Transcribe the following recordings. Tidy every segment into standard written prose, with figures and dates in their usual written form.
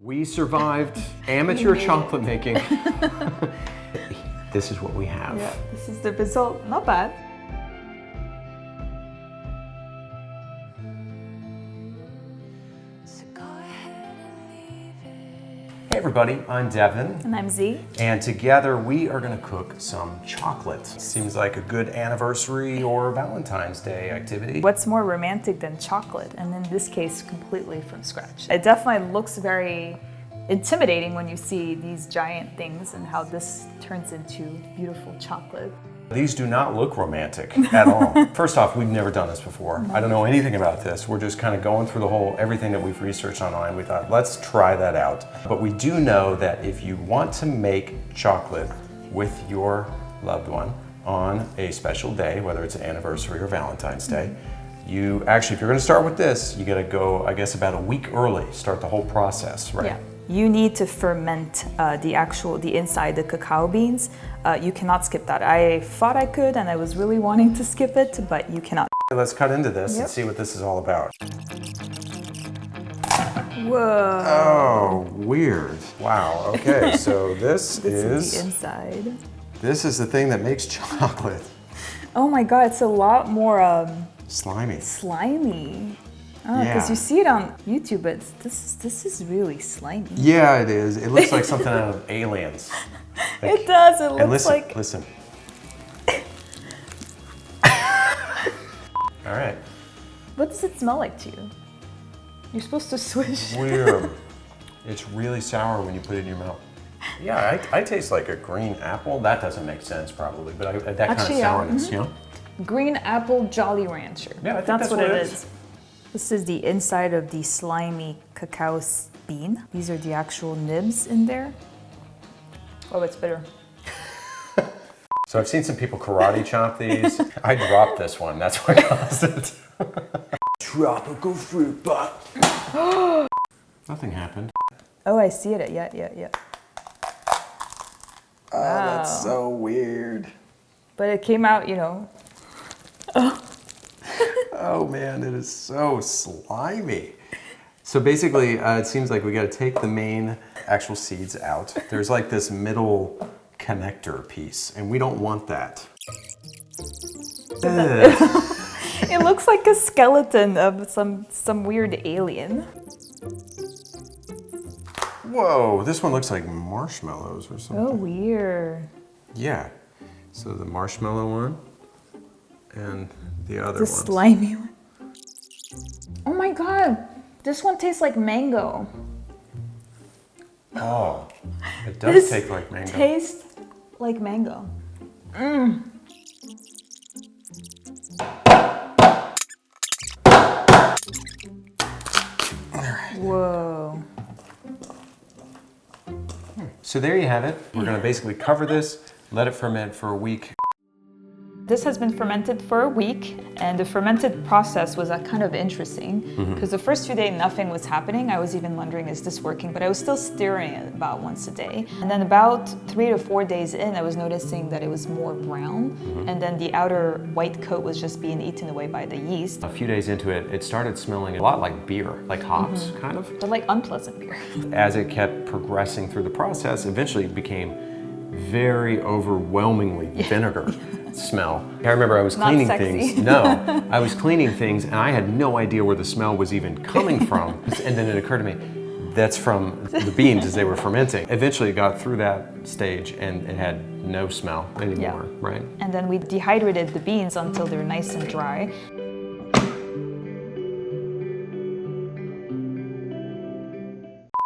We survived amateur chocolate making. This is what we have. Yeah, this is the result. Not bad. Hey everybody, I'm Devin. And I'm Z. And together we are going to cook some chocolate. Seems like a good anniversary or Valentine's Day activity. What's more romantic than chocolate? And in this case, completely from scratch. It definitely looks very intimidating when you see these giant things and how this turns into beautiful chocolate. These do not look romantic at all. First off, we've never done this before. I don't know anything about this. We're just kind of going through everything that we've researched online. We thought, let's try that out. But we do know that if you want to make chocolate with your loved one on a special day, whether it's an anniversary or Valentine's Day, you actually, if you're gonna start with this, you gotta go, I guess, about a week early, start the whole process, right? Yeah. You need to ferment the inside, the cacao beans. You cannot skip that. I thought I could, and I was really wanting to skip it, but you cannot. Let's cut into this and see what this is all about. Whoa. Oh, weird. Wow, okay, so this is the inside. This is the thing that makes chocolate. Oh my God, it's a lot more slimy. Slimy. Because you see it on YouTube, but this is really slimy. Yeah, it is. It looks like something out of Aliens. Like, it does. It looks like. Listen. All right. What does it smell like to you? You're supposed to swish. Weird. It's really sour when you put it in your mouth. Yeah, I taste like a green apple. That doesn't make sense probably, but that actually, kind of sourness, you know? Green apple Jolly Rancher. Yeah, I think that's what it is. This is the inside of the slimy cacao bean. These are the actual nibs in there. Oh, it's bitter. So I've seen some people karate chop these. I dropped this one, that's what caused it. Tropical fruit pot. Nothing happened. Oh, I see it. Yeah. Oh, wow. That's so weird. But it came out, you know. Oh man, it is so slimy. So basically, it seems like we got to take the main actual seeds out. There's like this middle connector piece, and we don't want that. It looks like a skeleton of some weird alien. Whoa, this one looks like marshmallows or something. Oh, weird. Yeah, so the marshmallow one and the other one. The slimy one. Oh my God, this one tastes like mango. Oh, it does taste like mango. Tastes like mango. Whoa. So there you have it. We're going to basically cover this, let it ferment for a week. This has been fermented for a week, and the fermented process was kind of interesting because the first few days nothing was happening. I was even wondering, is this working? But I was still stirring it about once a day. And then about 3 to 4 days in, I was noticing that it was more brown, and then the outer white coat was just being eaten away by the yeast. A few days into it, it started smelling a lot like beer, like hops, kind of. But like unpleasant beer. As it kept progressing through the process, eventually it became very overwhelmingly vinegar smell. I remember I was cleaning things. No, I was cleaning things and I had no idea where the smell was even coming from. And then it occurred to me, that's from the beans as they were fermenting. Eventually it got through that stage and it had no smell anymore, right? And then we dehydrated the beans until they're nice and dry.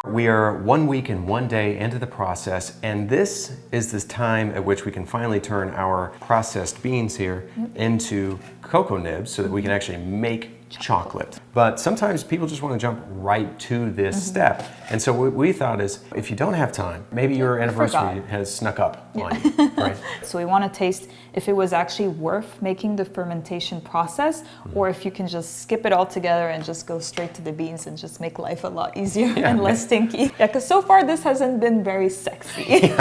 We are 1 week and 1 day into the process, and this is the time at which we can finally turn our processed beans here into cocoa nibs so that we can actually make chocolate. But sometimes people just want to jump right to this step. And so what we thought is, if you don't have time, maybe your anniversary has snuck up on you, right? So we want to taste if it was actually worth making the fermentation process, or if you can just skip it all together and just go straight to the beans and just make life a lot easier and less stinky. Yeah, because so far this hasn't been very sexy.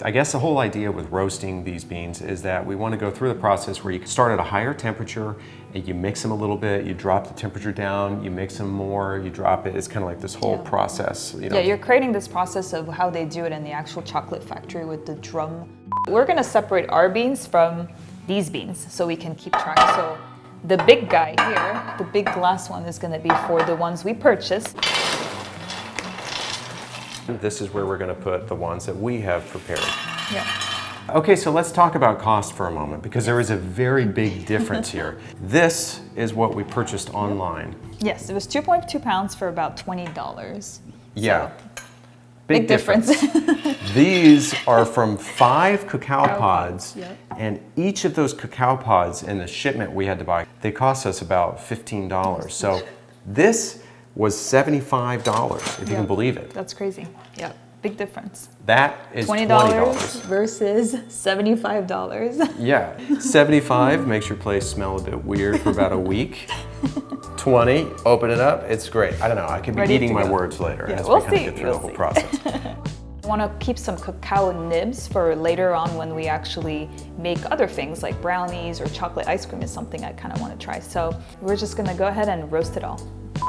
I guess the whole idea with roasting these beans is that we want to go through the process where you can start at a higher temperature and you mix them a little bit, you drop the temperature down, you mix them more, you drop it. It's kind of like this whole process. You know? Yeah, you're creating this process of how they do it in the actual chocolate factory with the drum. We're gonna separate our beans from these beans so we can keep track. So the big guy here, the big glass one, is gonna be for the ones we purchased. This is where we're going to put the ones that we have prepared. Yeah. Okay, so let's talk about cost for a moment because there is a very big difference here. This is what we purchased online. Yes, it was 2.2 pounds for about $20. Yeah. So, big difference. These are from 5 cacao pods, and each of those cacao pods in the shipment we had to buy, they cost us about $15. So this was $75, if you can believe it. That's crazy. Yeah, big difference. That is $20 versus $75. Yeah, 75 makes your place smell a bit weird for about a week. 20, open it up, it's great. I don't know, I could be eating my words later as we kind of get through the whole process. I want to keep some cacao nibs for later on when we actually make other things like brownies or chocolate ice cream is something I kind of want to try. So we're just going to go ahead and roast it all.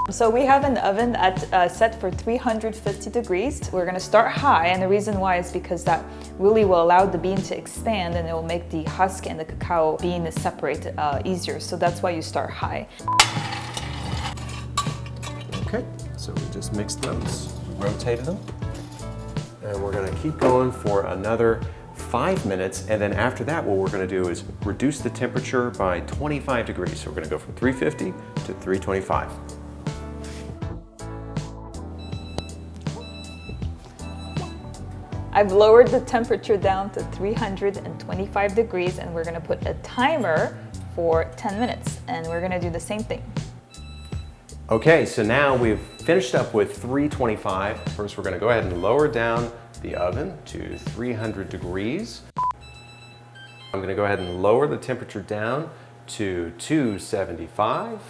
So we have an oven set for 350 degrees. We're going to start high, and the reason why is because that really will allow the bean to expand and it will make the husk and the cacao bean separate easier. So that's why you start high. Okay, so we just mixed those, rotated them, and we're going to keep going for another 5 minutes, and then after that what we're going to do is reduce the temperature by 25 degrees. So we're going to go from 350 to 325. I've lowered the temperature down to 325 degrees, and we're gonna put a timer for 10 minutes, and we're gonna do the same thing. Okay, so now we've finished up with 325. First, we're gonna go ahead and lower down the oven to 300 degrees. I'm gonna go ahead and lower the temperature down to 275.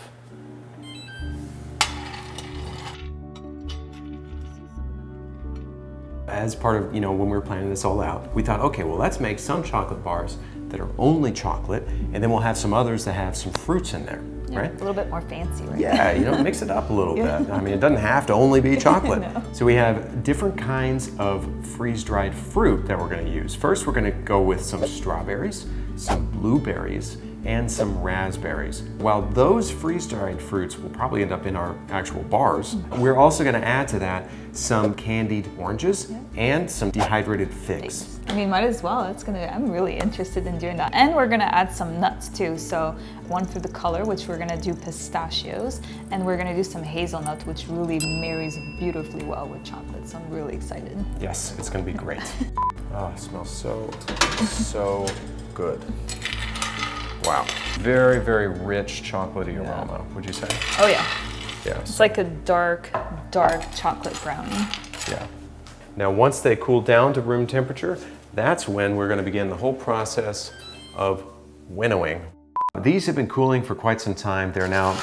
As part of, when we were planning this all out, we thought, okay, well, let's make some chocolate bars that are only chocolate, and then we'll have some others that have some fruits in there, right? A little bit more fancy, right? Yeah, mix it up a little bit. I mean, it doesn't have to only be chocolate. No. So we have different kinds of freeze-dried fruit that we're gonna use. First, we're gonna go with some strawberries, some blueberries, and some raspberries. While those freeze-dried fruits will probably end up in our actual bars, we're also gonna add to that some candied oranges and some dehydrated figs. I mean, might as well. I'm really interested in doing that. And we're gonna add some nuts too. So one for the color, which we're gonna do pistachios, and we're gonna do some hazelnut, which really marries beautifully well with chocolate. So I'm really excited. Yes, it's gonna be great. Oh, it smells so good. Wow, very, very rich chocolatey aroma, would you say? Oh yeah. Yes. It's like a dark chocolate brownie. Yeah. Now, once they cool down to room temperature, that's when we're gonna begin the whole process of winnowing. These have been cooling for quite some time. They're now,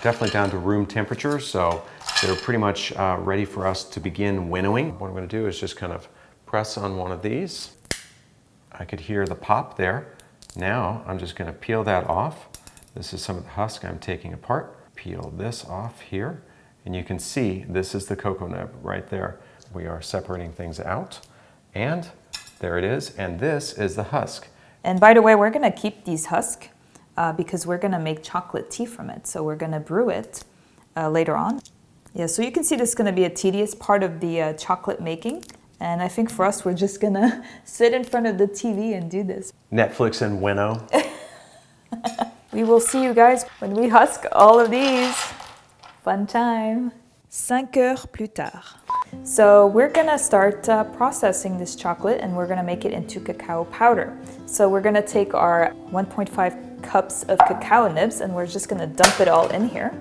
definitely down to room temperature, so they're pretty much ready for us to begin winnowing. What I'm gonna do is just kind of press on one of these. I could hear the pop there. Now, I'm just gonna peel that off. This is some of the husk I'm taking apart. Peel this off here, and you can see this is the cocoa nib right there. We are separating things out, and there it is, and this is the husk. And by the way, we're gonna keep these husks because we're gonna make chocolate tea from it. So we're gonna brew it later on. Yeah, so you can see this is gonna be a tedious part of the chocolate making. And I think for us, we're just gonna sit in front of the TV and do this. Netflix and winnow. We will see you guys when we husk all of these. Fun time. 5 heures plus tard. So we're gonna start processing this chocolate, and we're gonna make it into cacao powder. So we're gonna take our 1.5 cups of cacao nibs, and we're just gonna dump it all in here.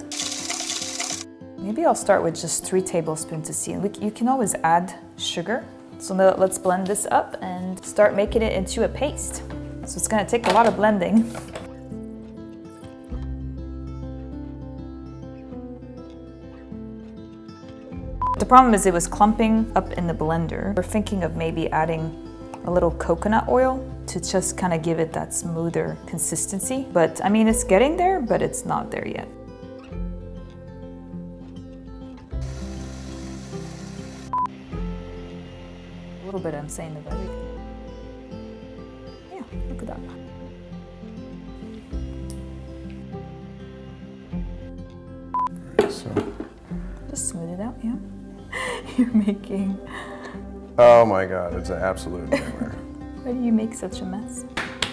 Maybe I'll start with just 3 tablespoons to see. And you can always add sugar. So now let's blend this up and start making it into a paste. So it's gonna take a lot of blending. The problem is it was clumping up in the blender. We're thinking of maybe adding a little coconut oil to just kind of give it that smoother consistency. But I mean, it's getting there, but it's not there yet. A little bit, I'm saying of everything. Yeah, look at that. So. Just smooth it out, yeah. You're making... Oh my God, it's an absolute nightmare. Why do you make such a mess?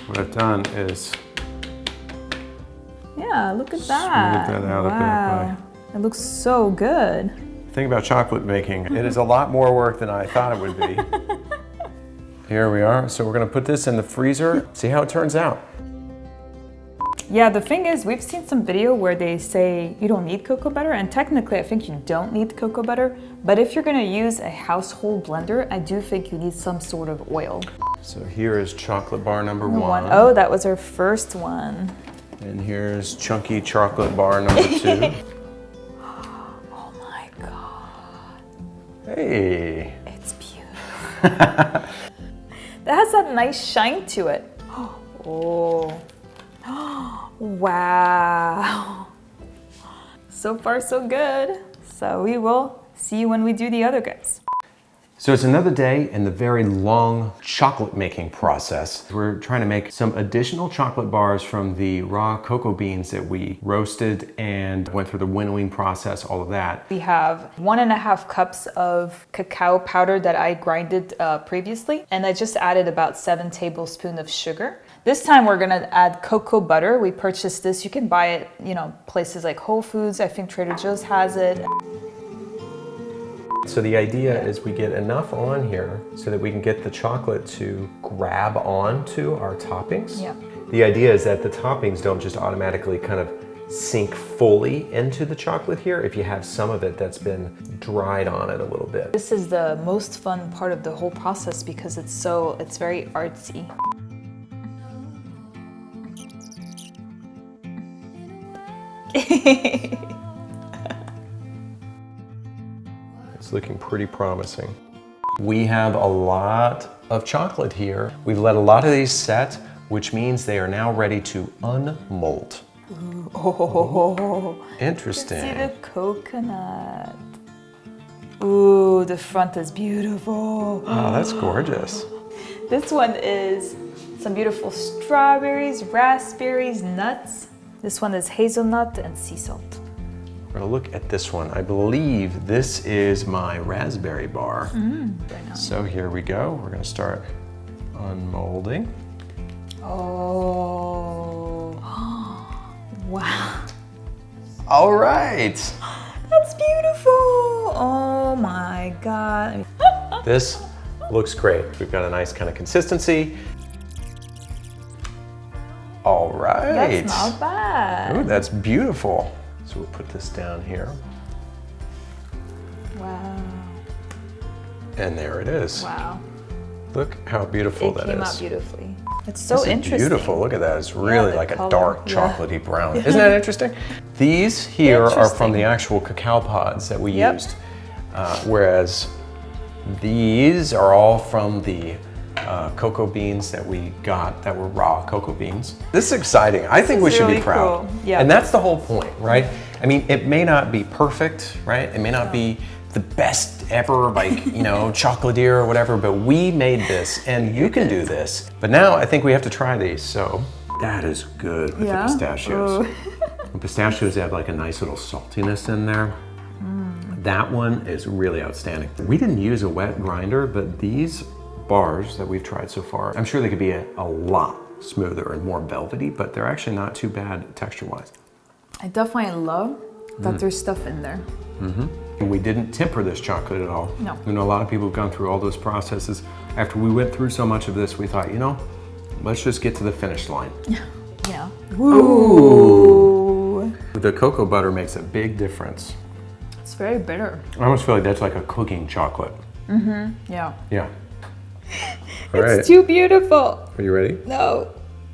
What I've done is Yeah, look at smooth that. that out Wow. a bit. It looks so good. The thing about chocolate making, it is a lot more work than I thought it would be. Here we are. So we're gonna put this in the freezer, see how it turns out. Yeah, the thing is, we've seen some video where they say you don't need cocoa butter, and technically I think you don't need cocoa butter, but if you're gonna use a household blender, I do think you need some sort of oil. So here is chocolate bar number one. Oh, that was our first one. And here's chunky chocolate bar number two. Oh my God. Hey. It's beautiful. That has that nice shine to it. Oh. Wow. So far, so good. So we will see you when we do the other guys. So it's another day in the very long chocolate making process. We're trying to make some additional chocolate bars from the raw cocoa beans that we roasted and went through the winnowing process, all of that. We have 1.5 cups of cacao powder that I grinded previously, and I just added about 7 tablespoons of sugar. This time we're gonna add cocoa butter. We purchased this. You can buy it, you know, places like Whole Foods. I think Trader Joe's has it. So the idea is we get enough on here so that we can get the chocolate to grab onto our toppings. Yeah. The idea is that the toppings don't just automatically kind of sink fully into the chocolate here if you have some of it that's been dried on it a little bit. This is the most fun part of the whole process because it's very artsy. It's looking pretty promising. We have a lot of chocolate here. We've let a lot of these set, which means they are now ready to unmold. Ooh, oh, interesting. See the coconut. Ooh, the front is beautiful. Oh, that's gorgeous. This one is some beautiful strawberries, raspberries, nuts. This one is hazelnut and sea salt. We're gonna look at this one. I believe this is my raspberry bar. Very nice. So here we go. We're gonna start unmolding. Oh, wow. All right. That's beautiful. Oh my God. This looks great. We've got a nice kind of consistency. All right. That's not bad. Ooh, that's beautiful. So we'll put this down here. Wow. And there it is. Wow. Look how beautiful that is. It came out beautifully. It's so This is interesting. beautiful. Look at that. It's really the like color. a dark Yeah. chocolatey brown. Isn't that interesting? These here are from Interesting. the actual cacao pods that we Yep. used, whereas these are all from the cocoa beans that we got that were raw cocoa beans. This is exciting. I think is we should really be proud. cool. Yeah. And that's the whole point, right? I mean, it may not be perfect, right? It may not be the best ever, like, you know, chocolatier or whatever, but we made this and you can do this. But now I think we have to try these. So that is good with the pistachios. The pistachios have like a nice little saltiness in there. That one is really outstanding. We didn't use a wet grinder, but these bars that we've tried so far, I'm sure they could be a lot smoother and more velvety, but they're actually not too bad texture-wise. I definitely love that there's stuff in there. And we didn't temper this chocolate at all. No. You know, a lot of people have gone through all those processes. After we went through so much of this, we thought, you know, let's just get to the finish line. Yeah. Ooh. The cocoa butter makes a big difference. It's very bitter. I almost feel like that's like a cooking chocolate. Yeah. Yeah. All right. It's too beautiful. Are you ready? No,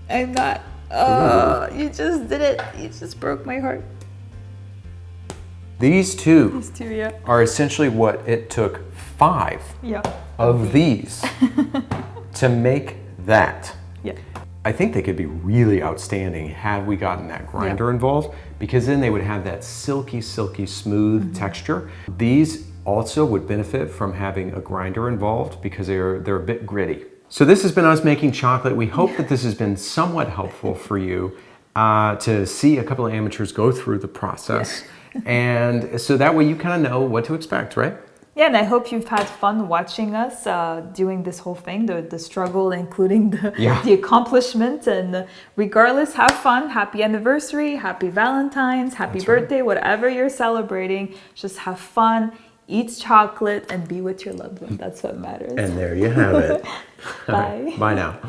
I'm not. Oh, you just did it. You just broke my heart. These two These two, yeah. are essentially what it took 5 Yeah. of these To make that, Yeah. I think they could be really outstanding had we gotten that grinder involved, because then they would have that silky, silky, smooth texture. These also would benefit from having a grinder involved because they're a bit gritty. So this has been us making chocolate. We hope that this has been somewhat helpful for you to see a couple of amateurs go through the process. And so that way you kind of know what to expect, right? Yeah, and I hope you've had fun watching us doing this whole thing, the struggle, including the accomplishment. And regardless, have fun. Happy anniversary, happy Valentine's, happy birthday, whatever you're celebrating. Just have fun, eat chocolate, and be with your loved one. That's what matters. And there you have it. Bye. Bye now.